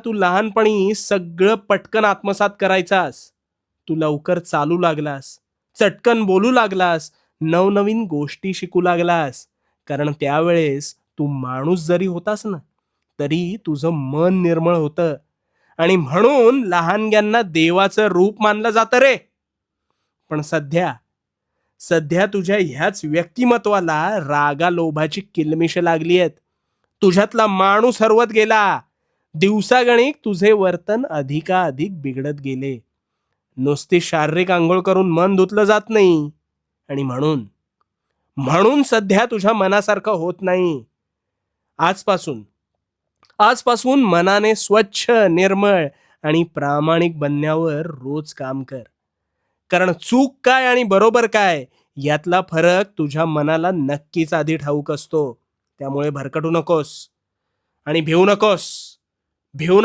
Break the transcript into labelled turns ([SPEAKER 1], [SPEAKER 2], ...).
[SPEAKER 1] तू लहानपणी सगळं पटकन आत्मसात करायचास. तू लवकर चालू लागलास, चटकन बोलू लागलास, नवनवीन गोष्टी शिकू लागलास. कारण त्यावेळेस तू माणूस जरी होतास ना, तरी तुझं मन निर्मळ होतं. आणि म्हणून लहानग्यांना देवाचं रूप मानलं जातं रे. पण सध्या सध्या तुझ्या ह्याच व्यक्तिमत्वाला रागा लोभाची किलमिश लागली आहेत. तुझ्यातला माणूस हरवत गेला. दिवसागणिक तुझे वर्तन अधिकाधिक बिघडत गेले. नुसती शारीरिक आंघोळ करून मन धुतलं जात नाही. आणि म्हणून म्हणून सध्या तुझ्या मनासारखं होत नाही. आजपासून आजपासून मनाने स्वच्छ, निर्मळ आणि प्रामाणिक बनण्यावर रोज काम कर. कारण चूक काय आणि बरोबर काय यातला फरक तुझ्या मनाला नक्कीच आधी ठाऊक असतो. त्यामुळे भरकटू नकोस आणि भिवू नकोस. भिवू